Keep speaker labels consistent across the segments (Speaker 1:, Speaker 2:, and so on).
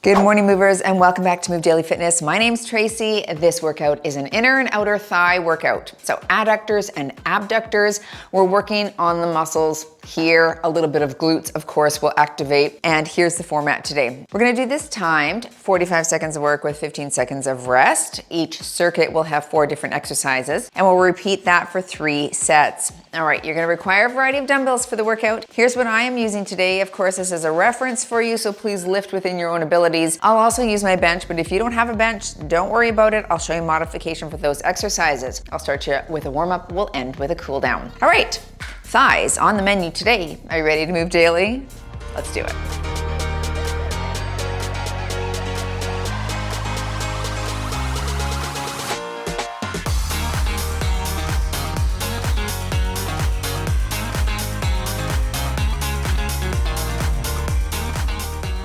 Speaker 1: Good morning, movers, and welcome back to Move Daily Fitness. My name's Tracy. This workout is an inner and outer thigh workout. So adductors and abductors, we're working on the muscles here. A little bit of glutes, of course, will activate. And here's the format today. We're gonna do this timed, 45 seconds of work with 15 seconds of rest. Each circuit will have 4 different exercises, and we'll repeat that for 3 sets. All right, you're gonna require a variety of dumbbells for the workout. Here's what I am using today. Of course, this is a reference for you, so please lift within your own abilities. I'll also use my bench, but if you don't have a bench, don't worry about it. I'll show you modification for those exercises. I'll start you with a warm-up, we'll end with a cool down. All right, thighs on the menu today. Are you ready to move daily? Let's do it.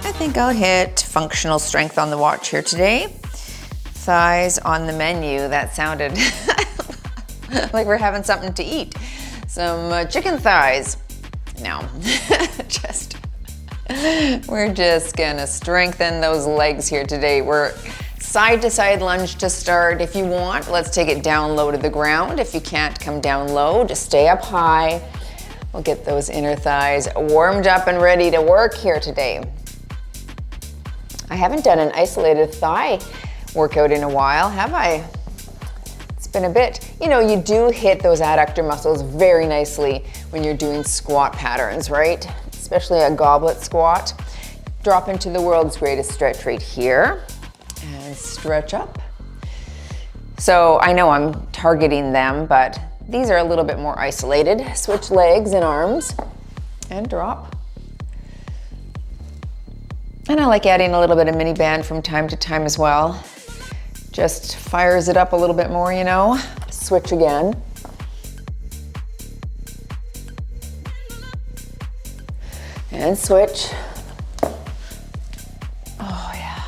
Speaker 1: I think I'll hit functional strength on the watch here today. Thighs on the menu. That sounded like we're having something to eat. Some chicken thighs. No, we're just gonna strengthen those legs here today. We're side to side lunge to start. If you want, let's take it down low to the ground. If you can't come down low, just stay up high. We'll get those inner thighs warmed up and ready to work here today. I haven't done an isolated thigh workout in a while, have I? It's been a bit. You know, you do hit those adductor muscles very nicely when you're doing squat patterns, right? Especially a goblet squat. Drop into the world's greatest stretch right here and stretch up. So I know I'm targeting them, but these are a little bit more isolated. Switch legs and arms and drop. And I like adding a little bit of mini band from time to time as well. Just fires it up a little bit more, you know. Switch again. And switch. Oh yeah,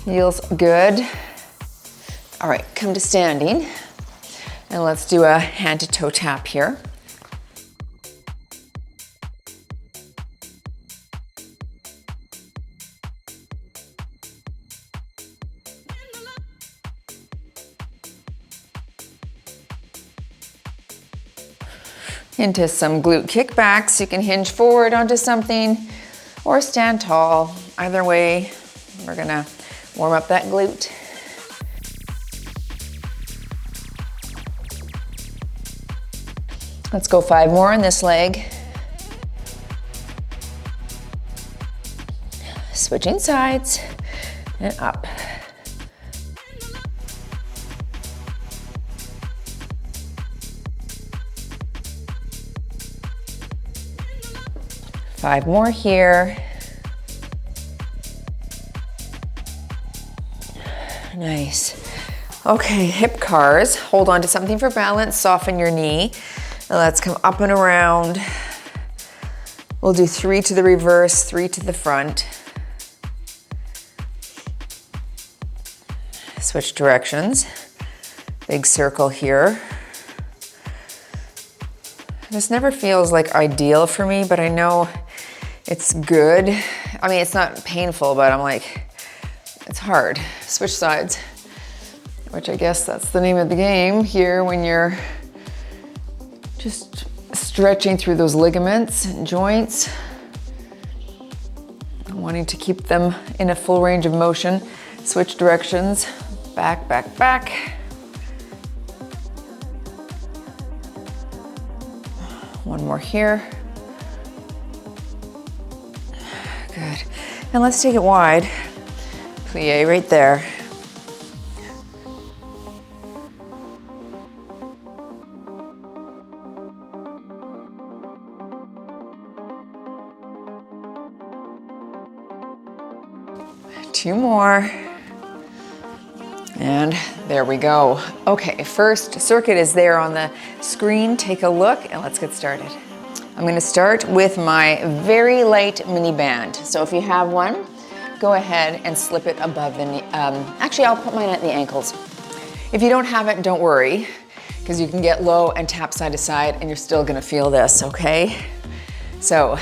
Speaker 1: feels good. All right, come to standing. And let's do a hand to toe tap here. Into some glute kickbacks. You can hinge forward onto something or stand tall. Either way, we're gonna warm up that glute. Let's go 5 more on this leg. Switching sides and up. Five more here. Nice. Okay, hip cars. Hold on to something for balance, soften your knee. Now let's come up and around. We'll do 3 to the reverse, 3 to the front. Switch directions. Big circle here. This never feels like ideal for me, but I know it's good. I mean, it's not painful, but I'm like, it's hard. Switch sides, which I guess that's the name of the game here when you're just stretching through those ligaments and joints, wanting to keep them in a full range of motion. Switch directions, back, back, back. One more here. Good. And let's take it wide. Plie right there. Two more. And there we go. Okay, first circuit is there on the screen. Take a look and let's get started. I'm gonna start with my very light mini band. So if you have one, go ahead and slip it above the knee. Actually, I'll put mine at the ankles. If you don't have it, don't worry, because you can get low and tap side to side and you're still gonna feel this, okay? So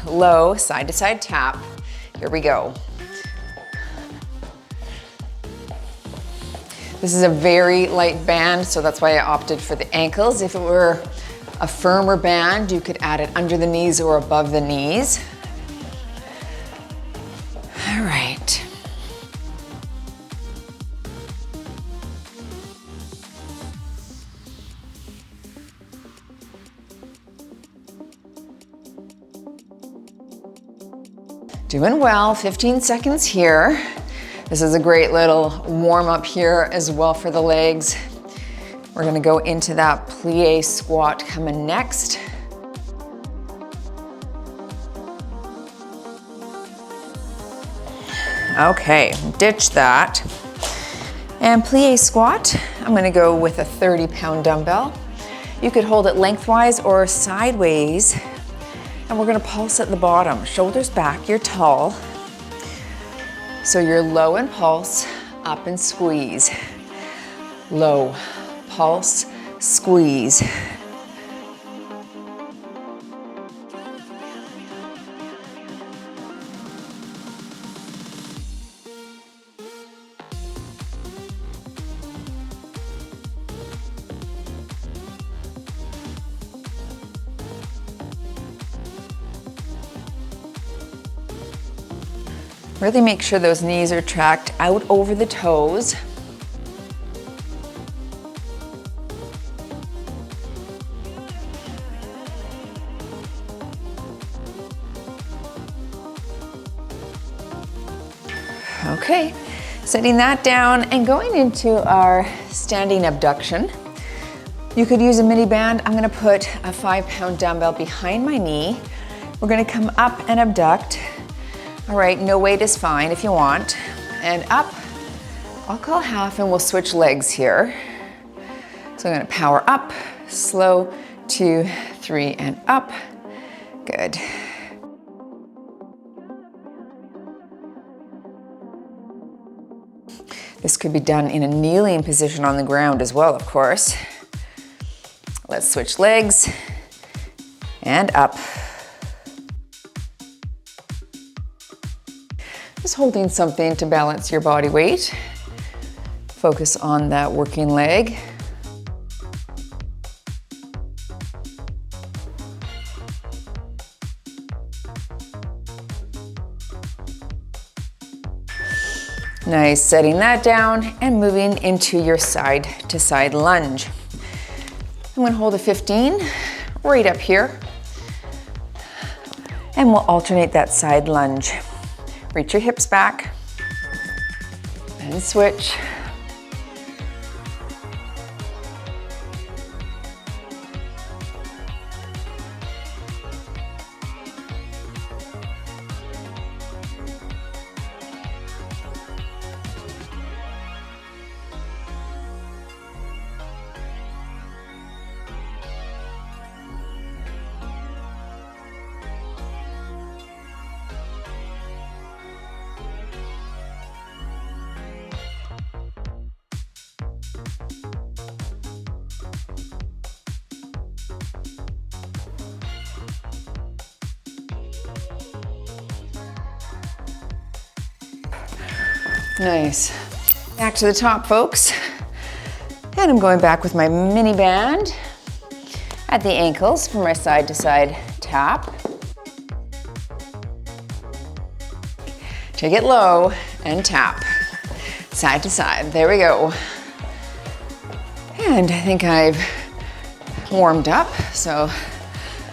Speaker 1: low, side to side tap. Here we go. This is a very light band, so that's why I opted for the ankles. If it were a firmer band, you could add it under the knees or above the knees. All right. Doing well, 15 seconds here. This is a great little warm up here as well for the legs. We're gonna go into that plie squat coming next. Okay, ditch that. And plie squat, I'm gonna go with a 30-pound dumbbell. You could hold it lengthwise or sideways. And we're gonna pulse at the bottom. Shoulders back, you're tall. So you're low and pulse, up and squeeze. Low, pulse, squeeze. Really make sure those knees are tracked out over the toes. Okay, setting that down and going into our standing abduction. You could use a mini band. I'm gonna put a 5-pound dumbbell behind my knee. We're gonna come up and abduct. All right, no weight is fine if you want. And up, I'll call half and we'll switch legs here. So I'm gonna power up, slow, 2, 3, and up. Good. This could be done in a kneeling position on the ground as well, of course. Let's switch legs and up. Just holding something to balance your body weight. Focus on that working leg. Nice, setting that down and moving into your side to side lunge. I'm gonna hold a 15 right up here. And we'll alternate that side lunge. Reach your hips back and switch. Nice. Back to the top, folks. And I'm going back with my mini band at the ankles for my side to side tap. Take it low and tap. Side to side, there we go. And I think I've warmed up, so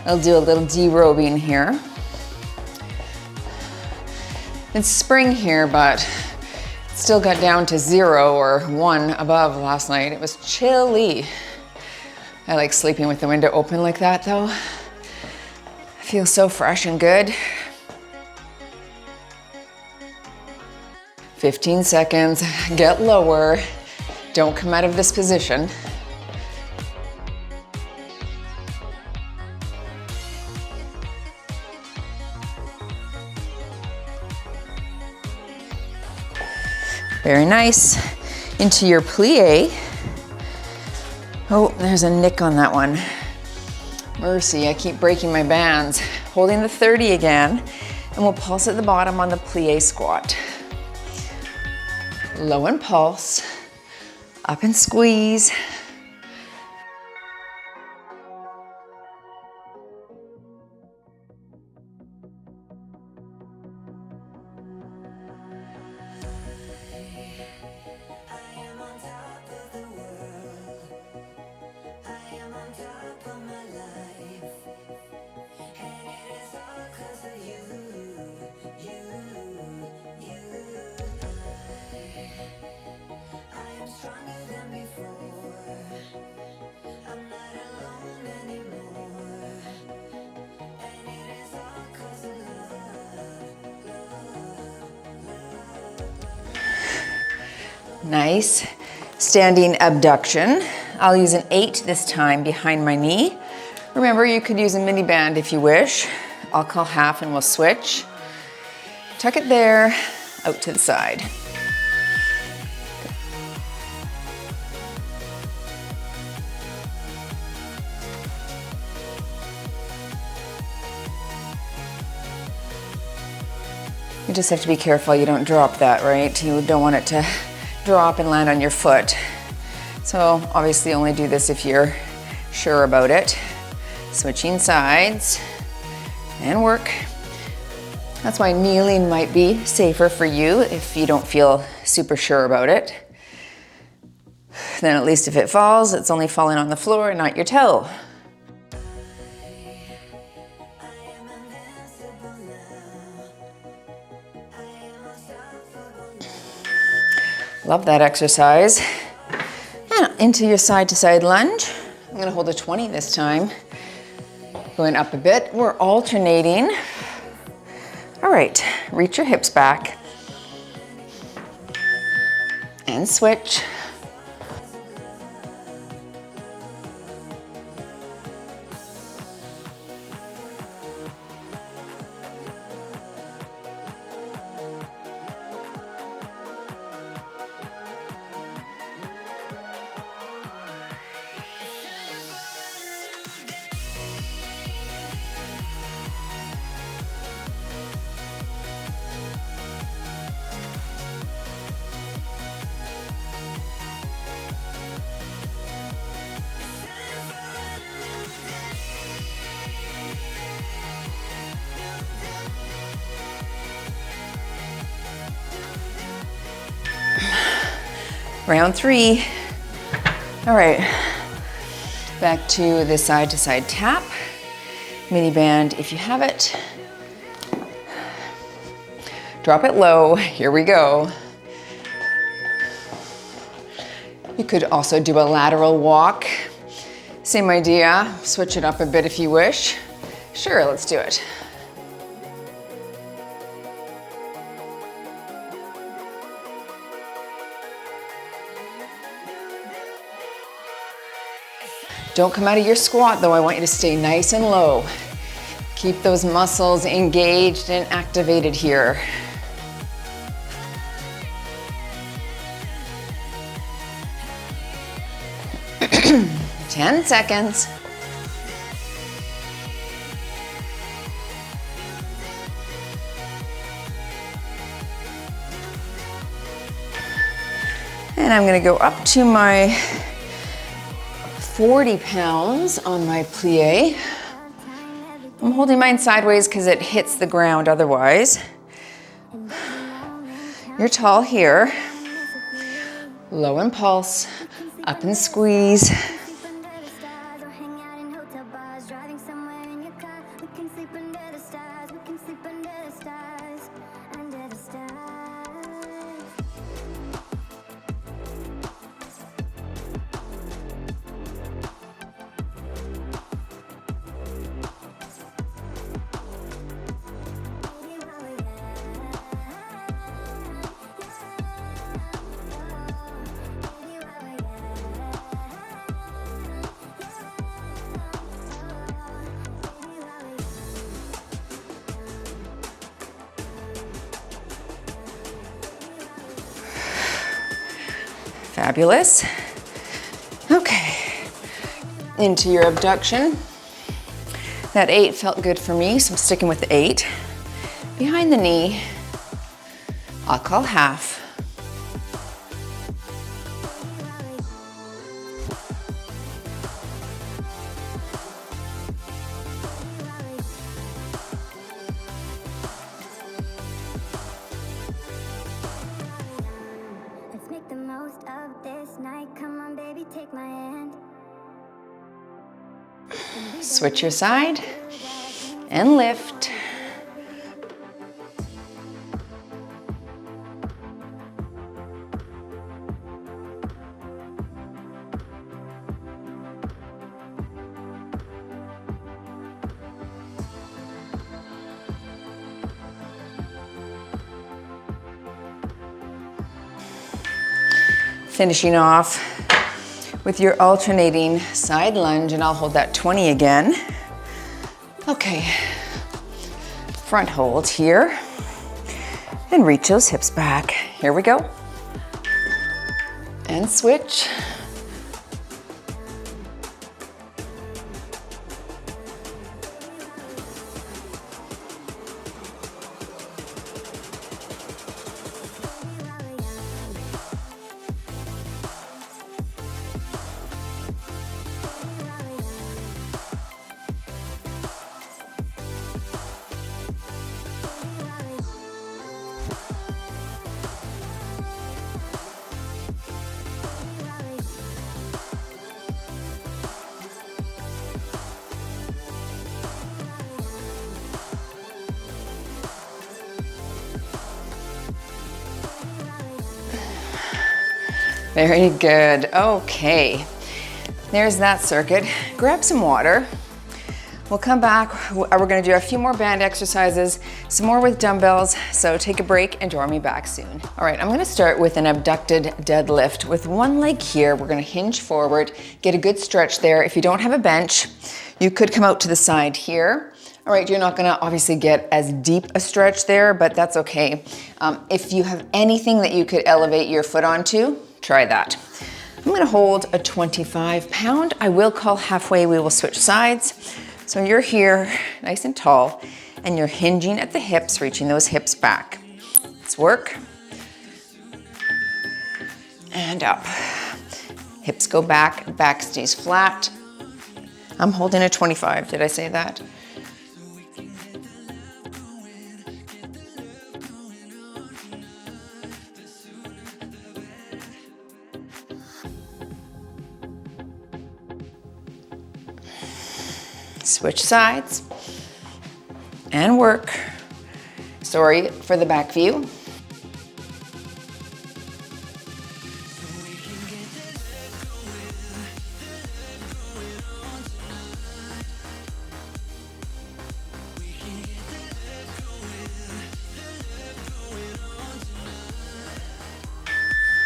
Speaker 1: I'll do a little derobing here. It's spring here, but still got down to 0 or 1 above last night. It was chilly. I like sleeping with the window open like that though. I feel so fresh and good. 15 seconds, get lower. Don't come out of this position. Very nice. Into your plie. Oh, there's a nick on that one. Mercy, I keep breaking my bands. Holding the 30 again, and we'll pulse at the bottom on the plie squat. Low and pulse, Up and squeeze. Nice. Standing abduction. I'll use an 8 this time behind my knee. Remember, you could use a mini band if you wish. I'll call half and we'll switch. Tuck it there, out to the side. You just have to be careful you don't drop that, right? You don't want it to drop and land on your foot. So obviously only do this if you're sure about it. Switching sides and work. That's why kneeling might be safer for you if you don't feel super sure about it. Then at least if it falls, it's only falling on the floor and not your toe. Love that exercise. And into your side to side lunge. I'm gonna hold a 20 this time. Going up a bit, we're alternating. All right, reach your hips back. And switch. Round 3. All right, back to the side to side tap. Mini band if you have it. Drop it low, here we go. You could also do a lateral walk. Same idea, switch it up a bit if you wish. Sure, let's do it. Don't come out of your squat though, I want you to stay nice and low. Keep those muscles engaged and activated here. 10 seconds. And I'm gonna go up to my 40 pounds on my plie. I'm holding mine sideways because it hits the ground otherwise. You're tall here. Low impulse, up and squeeze. Fabulous. Okay, into your abduction. That 8 felt good for me, so I'm sticking with the 8. Behind the knee, I'll call half. Switch your side and lift. Finishing off with your alternating side lunge, and I'll hold that 20 again. Okay, front hold here, and reach those hips back. Here we go. And switch. Very good. Okay, there's that circuit. Grab some water. We'll come back. We're gonna do a few more band exercises, some more with dumbbells, so take a break and join me back soon. All right, I'm gonna start with an abducted deadlift. With one leg here, we're gonna hinge forward, get a good stretch there. If you don't have a bench, you could come out to the side here. All right, you're not gonna obviously get as deep a stretch there, but that's okay. If you have anything that you could elevate your foot onto, try that. I'm gonna hold a 25-pound. I will call halfway, we will switch sides. So you're here, nice and tall, and you're hinging at the hips, reaching those hips back. Let's work. And up. Hips go back, back stays flat. I'm holding a 25, did I say that? Switch sides and work. Sorry for the back view.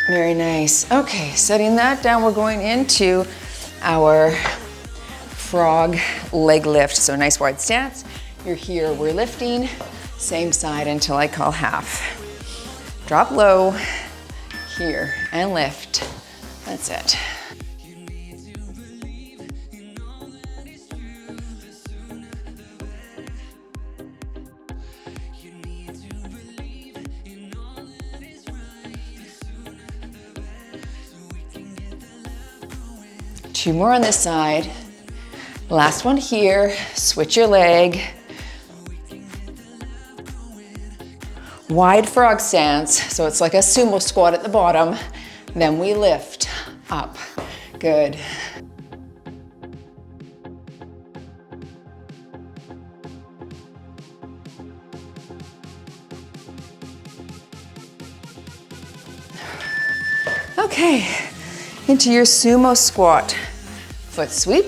Speaker 1: Very nice. Okay, setting that down, we're going into our frog leg lift. So nice wide stance. You're here, we're lifting. Same side until I call half. Drop low, here, and lift. That's it. Two more on this side. Last one here, switch your leg. Wide frog stance, so it's like a sumo squat at the bottom. Then we lift up. Good. Okay, into your sumo squat. Foot sweep.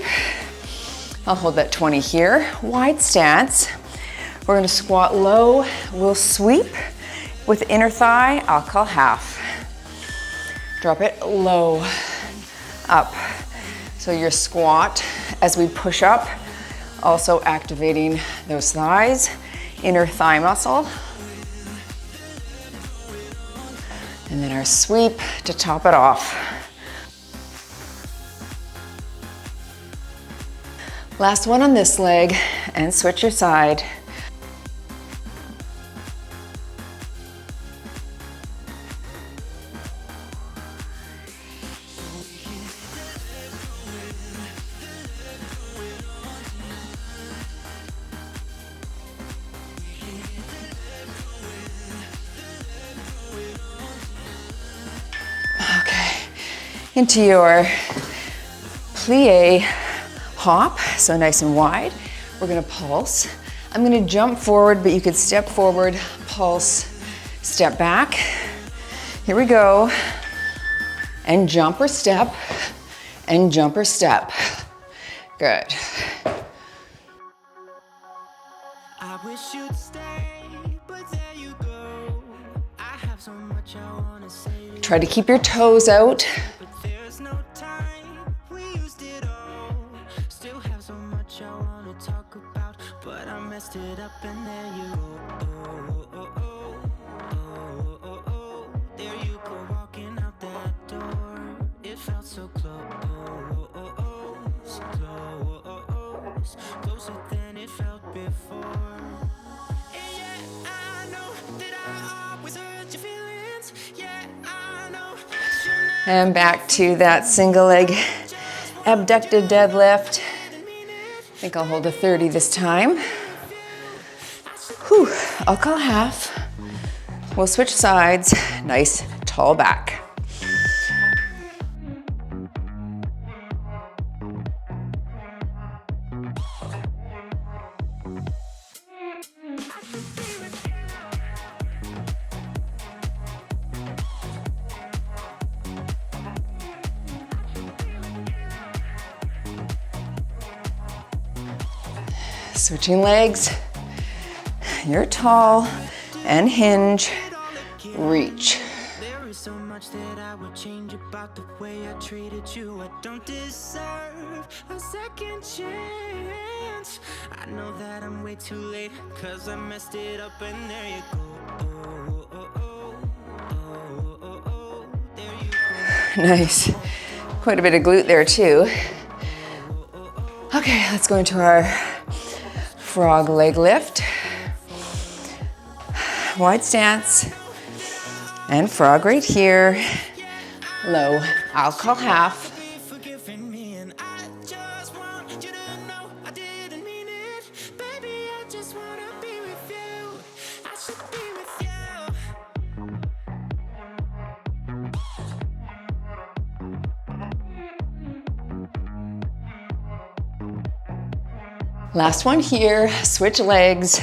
Speaker 1: I'll hold that 20 here. Wide stance. We're gonna squat low. We'll sweep with inner thigh. I'll call half. Drop it low, up. So your squat, as we push up, also activating those thighs, inner thigh muscle. And then our sweep to top it off. Last one on this leg, and switch your side. Okay, into your plie hop, so nice and wide. We're gonna pulse. I'm gonna jump forward, but you could step forward, pulse, step back. Here we go. And jump or step, and jump or step. Good.
Speaker 2: I wish you'd stay, but there you go. I have so much I wanna say.
Speaker 1: Try to keep your toes out.
Speaker 2: But there's no time. We used it all. Still have so much I wanna talk about, but I messed it up and there you go. There you go walking out that door. It felt so close, closer than it felt before.
Speaker 1: And back to that single leg abducted deadlift. I think I'll hold a 30 this time. Whew, I'll call half. We'll switch sides, nice tall back. Switching legs, you're tall and hinge, reach.
Speaker 2: There is so much that I would change about the way I treated you. I don't deserve a second chance. I know that I'm way too late, cause I messed it up and there you go. There you go.
Speaker 1: Nice. Quite a bit of glute there too. Okay, let's go into our frog leg lift. Wide stance. And frog right here. Low. I'll call half.
Speaker 2: Forgiving me, and I just want you to know I didn't mean it. Baby, I just wanna be with you. I should be with you.
Speaker 1: Last one here. Switch legs.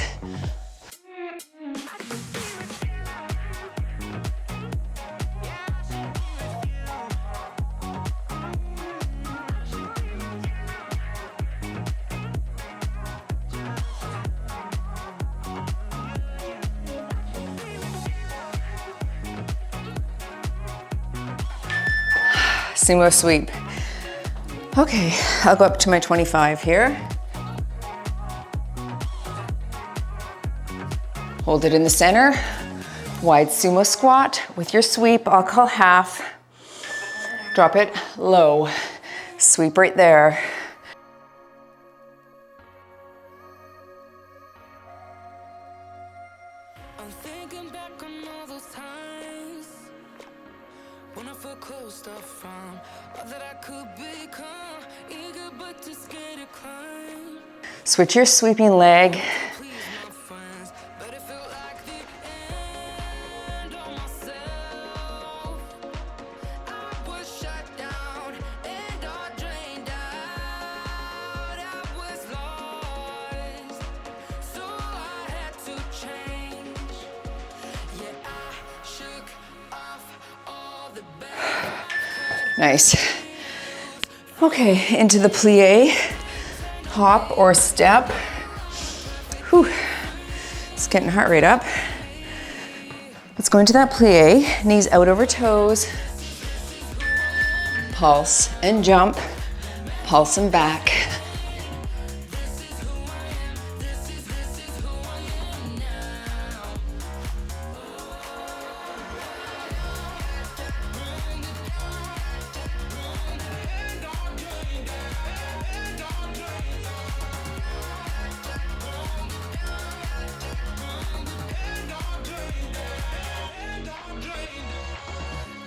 Speaker 1: Sumo sweep. Okay, I'll go up to my 25 here. Hold it in the center. Wide sumo squat. With your sweep, I'll call half. Drop it low. Sweep right there.
Speaker 2: I'm thinking back on all those times when I felt closed off from all that I could become, eager but too scared to climb.
Speaker 1: Switch your sweeping leg.
Speaker 2: Please, my friends, but it felt like the end of myself. I was shut down and all drained out. I was lost, so I had to change. Yeah, I shook off all the bad.
Speaker 1: Nice. Okay, into the plie, hop or step. Whew, it's getting heart rate up. Let's go into that plie, knees out over toes. Pulse and jump, pulse and back.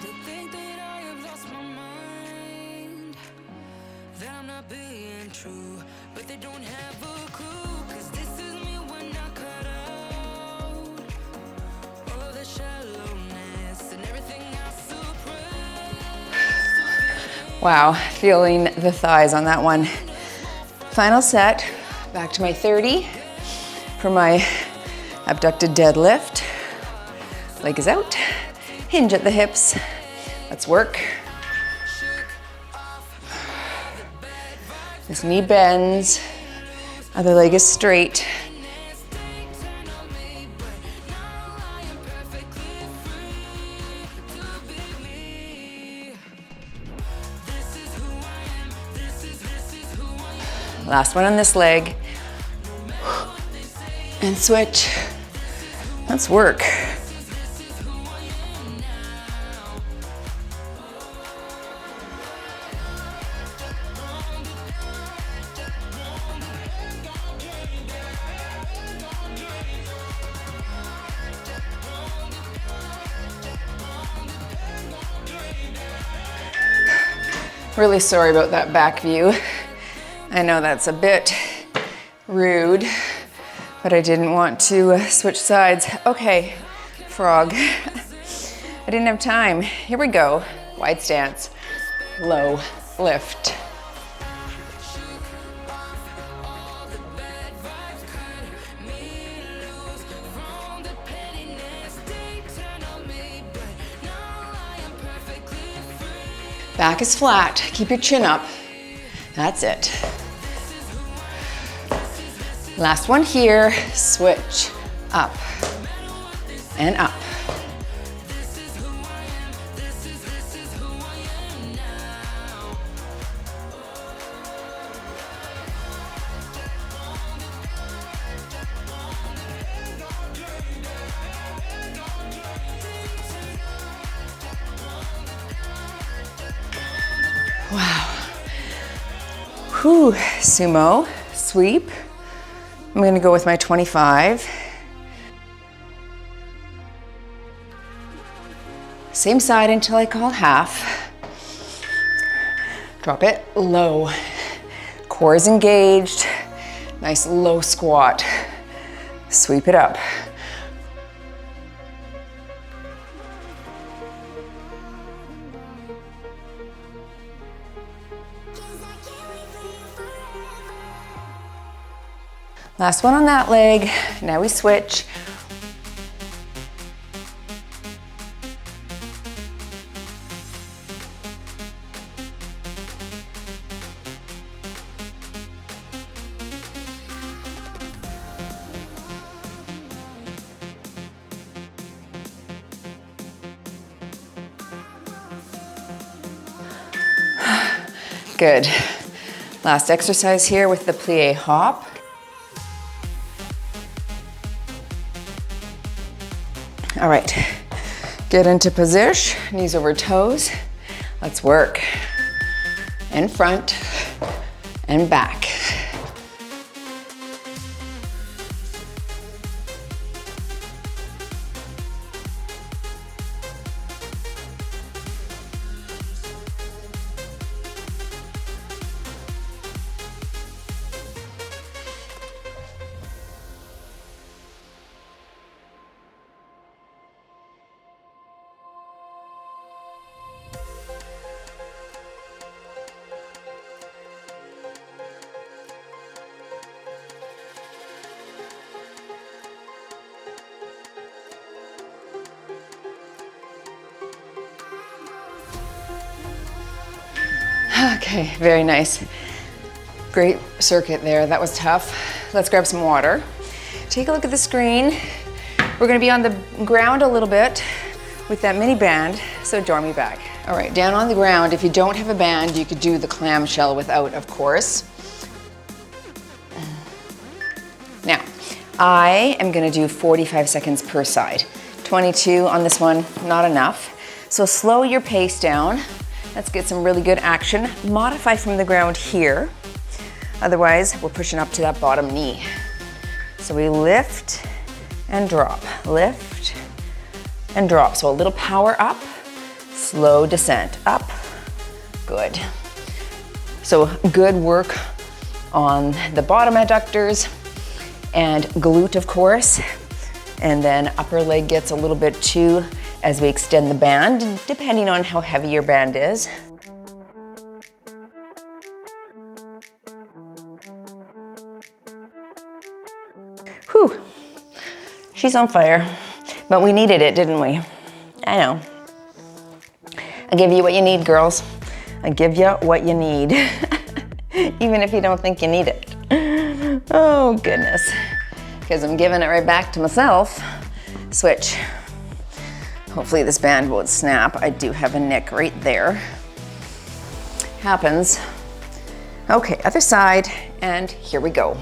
Speaker 2: They think that I have lost my mind, that I'm not being true, but they don't have a clue, 'cause this is me when I cut out all the shallowness and everything I suppress.
Speaker 1: Wow, feeling the thighs on that one. Final set, back to my 30 for my abducted deadlift. Leg is out, hinge at the hips. Let's work. This knee bends, other leg is straight. Last one on this leg. And switch. Let's work. Really sorry about that back view. I know that's a bit rude, but I didn't want to switch sides. Okay, frog. I didn't have time. Here we go. Wide stance, low lift. Back is flat. Keep your chin up. That's it. Last one here. Switch up and up. Wow. Whew, sumo, sweep. I'm gonna go with my 25. Same side until I call half. Drop it low. Core is engaged. Nice low squat. Sweep it up. Last one on that leg. Now we switch. Good. Last exercise here with the plie hop. All right, get into position, knees over toes. Let's work. In front and back. Okay, very nice. Great circuit there, that was tough. Let's grab some water. Take a look at the screen. We're gonna be on the ground a little bit with that mini band, so join me back. All right, down on the ground. If you don't have a band, you could do the clamshell without, of course. Now, I am gonna do 45 seconds per side. 22 on this one, not enough. So slow your pace down. Let's get some really good action. Modify from the ground here. Otherwise, we're pushing up to that bottom knee. So we lift and drop, lift and drop. So a little power up, slow descent, up, good. So good work on the bottom adductors and glute, of course. And then upper leg gets a little bit too as we extend the band, depending on how heavy your band is. She's on fire. But we needed it, didn't we? I know. I give you what you need, girls. I give you what you need. Even if you don't think you need it. Oh, goodness. Because I'm giving it right back to myself. Switch. Hopefully this band won't snap. I do have a nick right there. Happens. Okay, other side, and here we go.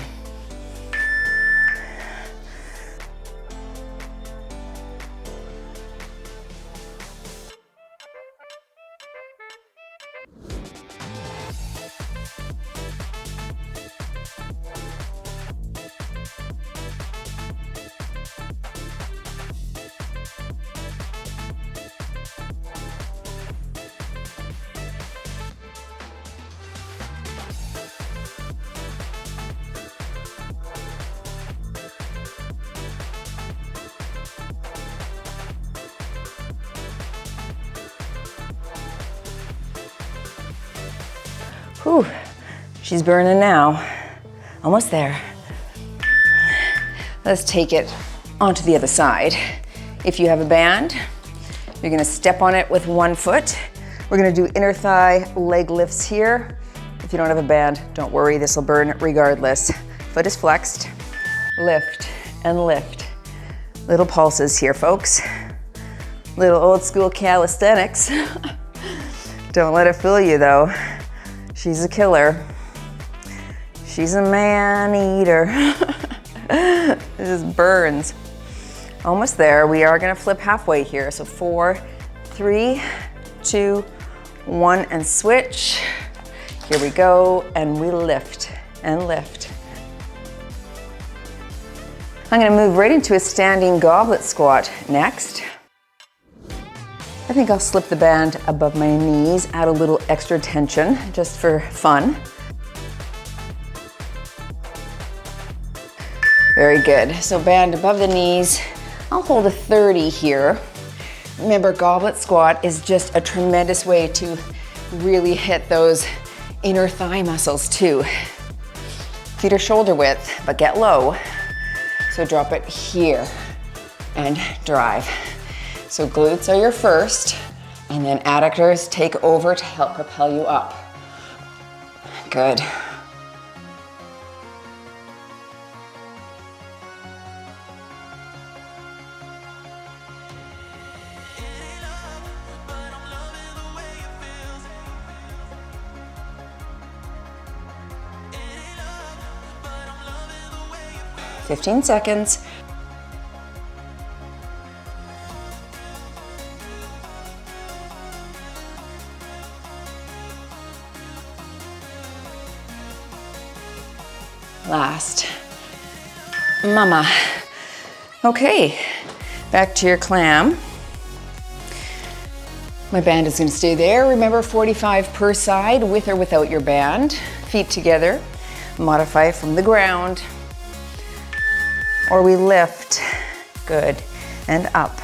Speaker 1: Whew, she's burning now. Almost there. Let's take it onto the other side. If you have a band, you're gonna step on it with one foot. We're gonna do inner thigh leg lifts here. If you don't have a band, don't worry, this will burn regardless. Foot is flexed, lift and lift. Little pulses here, folks. Little old school calisthenics. Don't let it fool you though. She's a killer. She's a man-eater. It just burns. Almost there. We are gonna flip halfway here. So 4, 3, 2, 1, and switch. Here we go, and we lift and lift. I'm gonna move right into a standing goblet squat next. I think I'll slip the band above my knees, add a little extra tension just for fun. Very good. So band above the knees. I'll hold a 30 here. Remember, goblet squat is just a tremendous way to really hit those inner thigh muscles too. Feet are shoulder width, but get low. So drop it here and drive. So glutes are your first, and then adductors take over to help propel you up. Good. "15 seconds. Last. Mama. Okay, back to your clam. My band is gonna stay there. Remember, 45 per side, with or without your band. Feet together. Modify from the ground. Or we lift. Good. And up.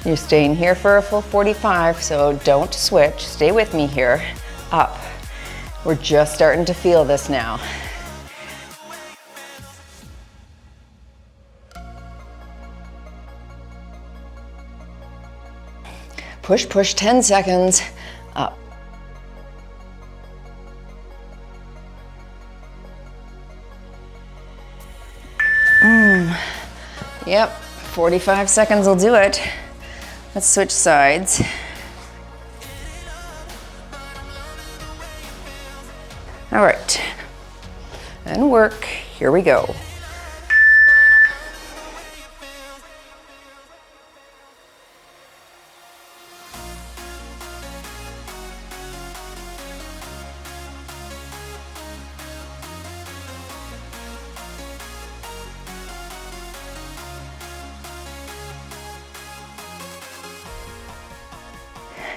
Speaker 1: You're staying here for a full 45, so don't switch. Stay with me here. Up. We're just starting to feel this now. Push, push, 10 seconds. Up. Yep, 45 seconds will do it. Let's switch sides. All right, and work. Here we go.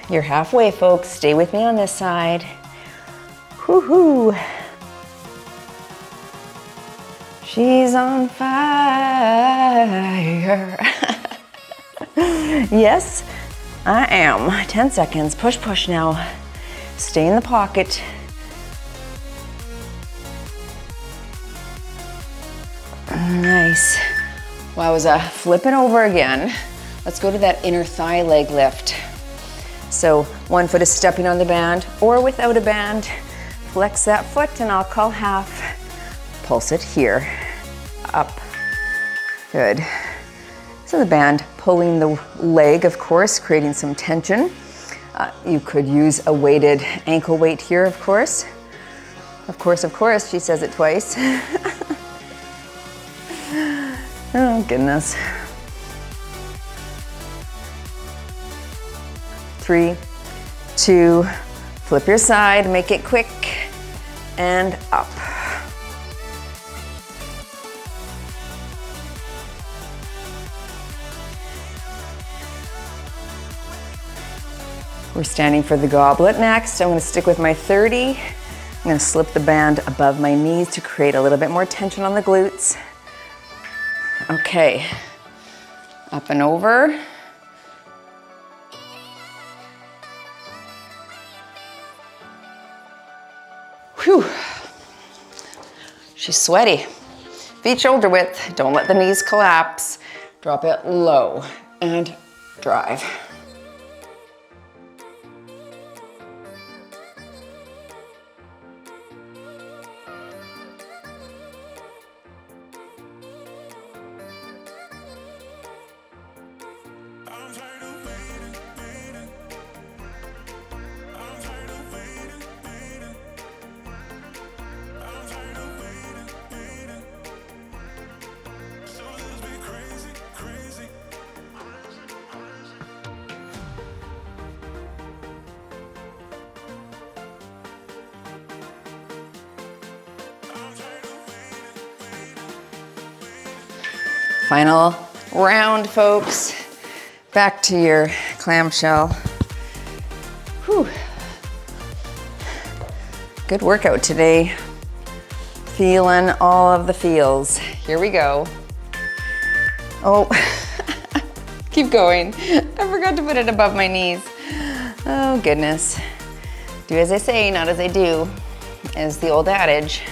Speaker 1: You're halfway, folks. Stay with me on this side. Whoo-hoo. She's on fire. Yes, I am. 10 seconds. Push, push now. Stay in the pocket. Nice. Wowza. Flip it over again. Let's go to that inner thigh leg lift. So one foot is stepping on the band or without a band. Flex that foot and I'll call half. Pulse it here. Up. Good. So the band pulling the leg, of course, creating some tension. You could use a weighted ankle weight here, of course. Of course, she says it twice. Oh, goodness. 3, 2, flip your side, make it quick, and up. We're standing for the goblet next. I'm gonna stick with my 30. I'm gonna slip the band above my knees to create a little bit more tension on the glutes. Okay, up and over. Whew, she's sweaty. Feet shoulder width, don't let the knees collapse. Drop it low and drive. Final round, folks. Back to your clamshell. Whew. Good workout today. Feeling all of the feels. Here we go. Oh, keep going. I forgot to put it above my knees. Oh, goodness. Do as I say, not as I do, is the old adage.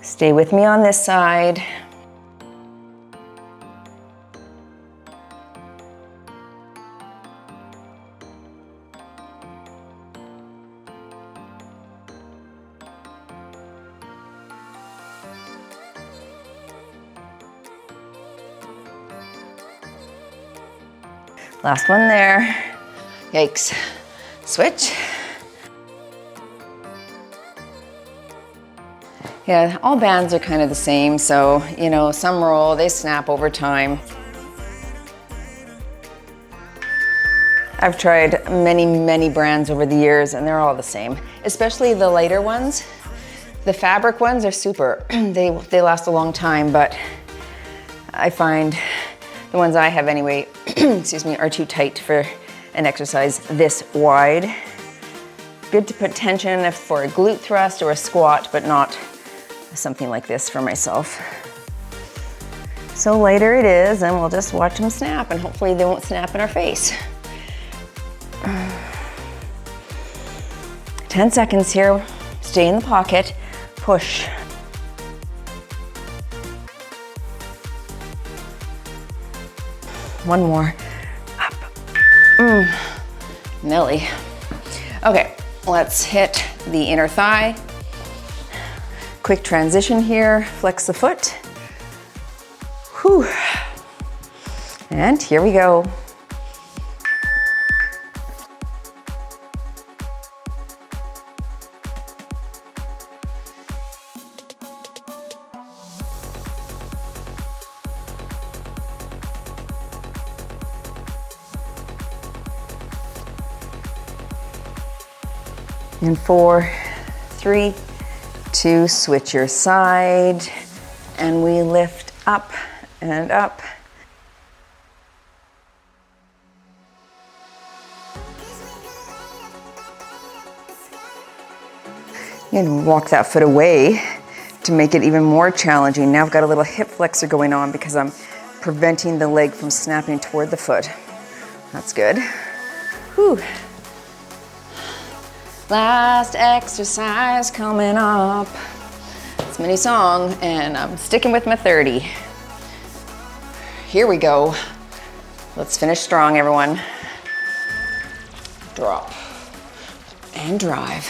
Speaker 1: Stay with me on this side. Last one there. Yikes. Switch. Yeah, all bands are kind of the same, so, you know, some roll, they snap over time. I've tried many brands over the years and they're all the same, especially the lighter ones. The fabric ones are super. They last a long time, but I find the ones I have anyway, excuse me, are too tight for an exercise this wide. Good to put tension if for a glute thrust or a squat, but not something like this for myself. So lighter it is, and we'll just watch them snap, and hopefully they won't snap in our face. 10 seconds here. Stay in the pocket. Push. One more. Up. Nelly. Okay, let's hit the inner thigh. Quick transition here. Flex the foot. Whew. And here we go. In 4, 3, 2, switch your side, and we lift up and up. And walk that foot away to make it even more challenging. Now I've got a little hip flexor going on because I'm preventing the leg from snapping toward the foot. That's good. Whew. Last exercise coming up. It's a mini song and I'm sticking with my 30. Here we go. Let's finish strong, everyone. Drop and drive.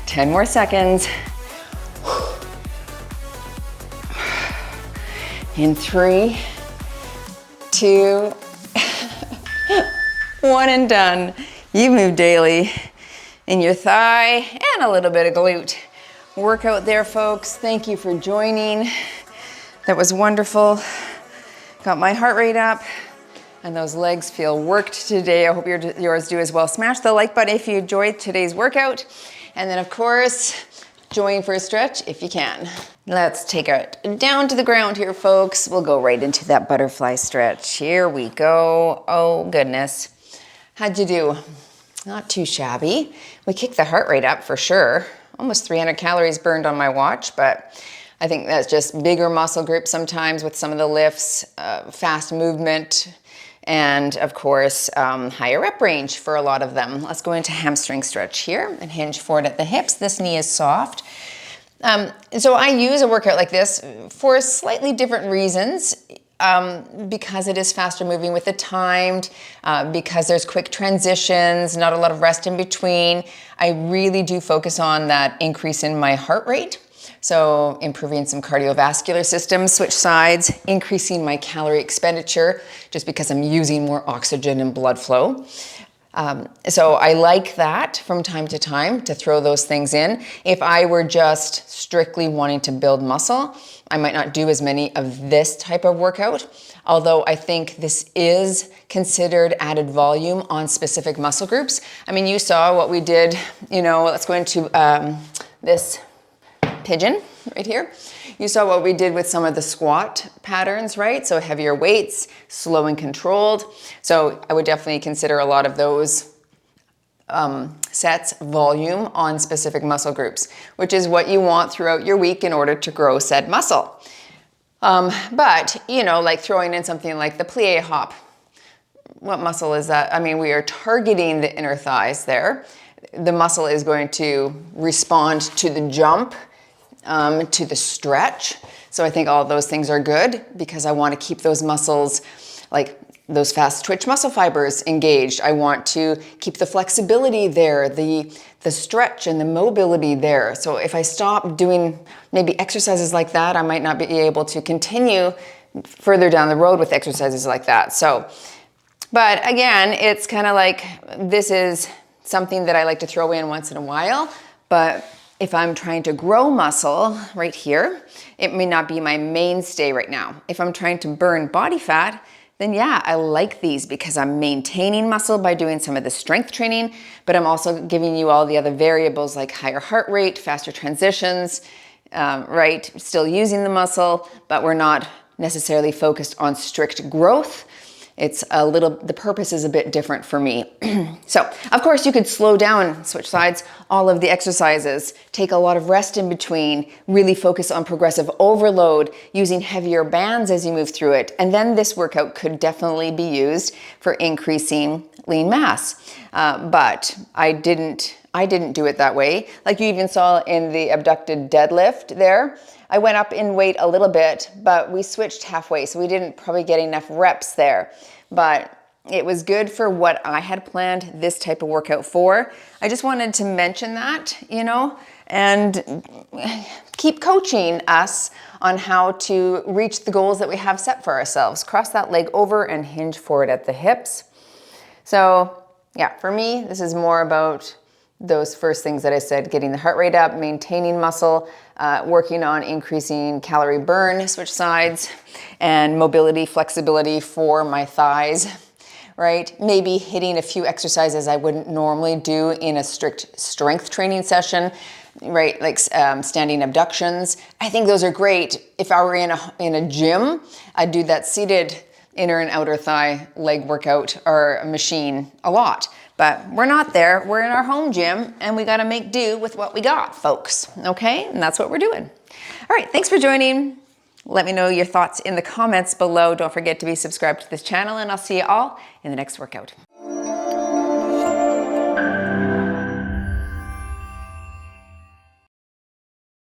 Speaker 1: Ten more seconds. In 3, 2, 1 and done. You move daily in your thigh and a little bit of glute workout there, folks. Thank you for joining. That was wonderful. Got my heart rate up and those legs feel worked today. I hope yours do as well. Smash the like button if you enjoyed today's workout. And then of course, join for a stretch if you can. Let's take it down to the ground here, folks. We'll go right into that butterfly stretch. Here we go. Oh goodness. How'd you do? Not too shabby. We kicked the heart rate up for sure. Almost 300 calories burned on my watch, but I think that's just bigger muscle groups sometimes with some of the lifts, fast movement, and of course, higher rep range for a lot of them. Let's go into hamstring stretch here and hinge forward at the hips. This knee is soft. So I use a workout like this for slightly different reasons. Because it is faster moving with the timed, because there's quick transitions, not a lot of rest in between. I really do focus on that increase in my heart rate. So improving some cardiovascular system, switch sides, increasing my calorie expenditure just because I'm using more oxygen and blood flow. So I like that from time to time to throw those things in. If I were just strictly wanting to build muscle, I might not do as many of this type of workout, although I think this is considered added volume on specific muscle groups. I mean, you saw what we did, let's go into this pigeon right here. You saw what we did with some of the squat patterns, right? So heavier weights, slow and controlled. So I would definitely consider a lot of those sets volume on specific muscle groups, which is what you want throughout your week in order to grow said muscle. But, like throwing in something like the plie hop, what muscle is that? I mean, we are targeting the inner thighs there. The muscle is going to respond to the jump, to the stretch. So I think all of those things are good because I want to keep those muscles, like those fast twitch muscle fibers, engaged. I want to keep the flexibility there, the stretch and the mobility there. So if I stop doing maybe exercises like that, I might not be able to continue further down the road with exercises like that. So, but again, it's kind of like, this is something that I like to throw in once in a while, but if I'm trying to grow muscle right here, it may not be my mainstay right now. If I'm trying to burn body fat, then yeah, I like these because I'm maintaining muscle by doing some of the strength training, but I'm also giving you all the other variables like higher heart rate, faster transitions, right? Still using the muscle, but we're not necessarily focused on strict growth. It's the purpose is a bit different for me. So, of course, you could slow down, switch sides, all of the exercises, take a lot of rest in between, really focus on progressive overload, using heavier bands as you move through it. And then this workout could definitely be used for increasing lean mass. But I didn't do it that way. Like you even saw in the abducted deadlift there. I went up in weight a little bit, but we switched halfway, so we didn't probably get enough reps there. But it was good for what I had planned this type of workout for. I just wanted to mention that, and keep coaching us on how to reach the goals that we have set for ourselves. Cross that leg over and hinge forward at the hips. So yeah, for me, this is more about those first things that I said, getting the heart rate up, maintaining muscle, working on increasing calorie burn, switch sides, and mobility, flexibility for my thighs, right? Maybe hitting a few exercises I wouldn't normally do in a strict strength training session, right? Like standing abductions. I think those are great. If I were in a gym, I'd do that seated inner and outer thigh leg workout or machine a lot. But we're not there. We're in our home gym and we got to make do with what we got, folks. Okay? And that's what we're doing. All right. Thanks for joining. Let me know your thoughts in the comments below. Don't forget to be subscribed to this channel and I'll see you all in the next workout.